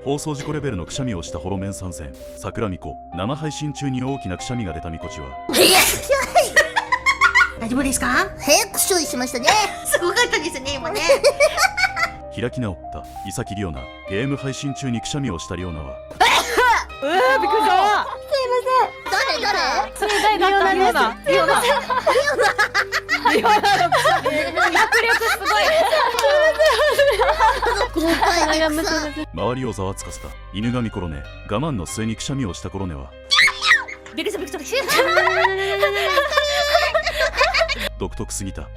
放送事故レベルのくしゃみをしたホロメン参戦。桜巫女、生配信中に大きなくしゃみが出たみこちは大丈夫ですか？早く処理しましたね。すごかったですね、今ね。開き直った伊崎リオナ。ゲーム配信中にくしゃみをしたリオナはびっくりした。誰それ誰だった？リオナ。リオナのくしゃみ。迫力すごい。豪快でさ。周りをざわつかせた犬神コロネ。我慢の末にくしゃみをしたコロネはびっくりしたびっくりした。独特すぎた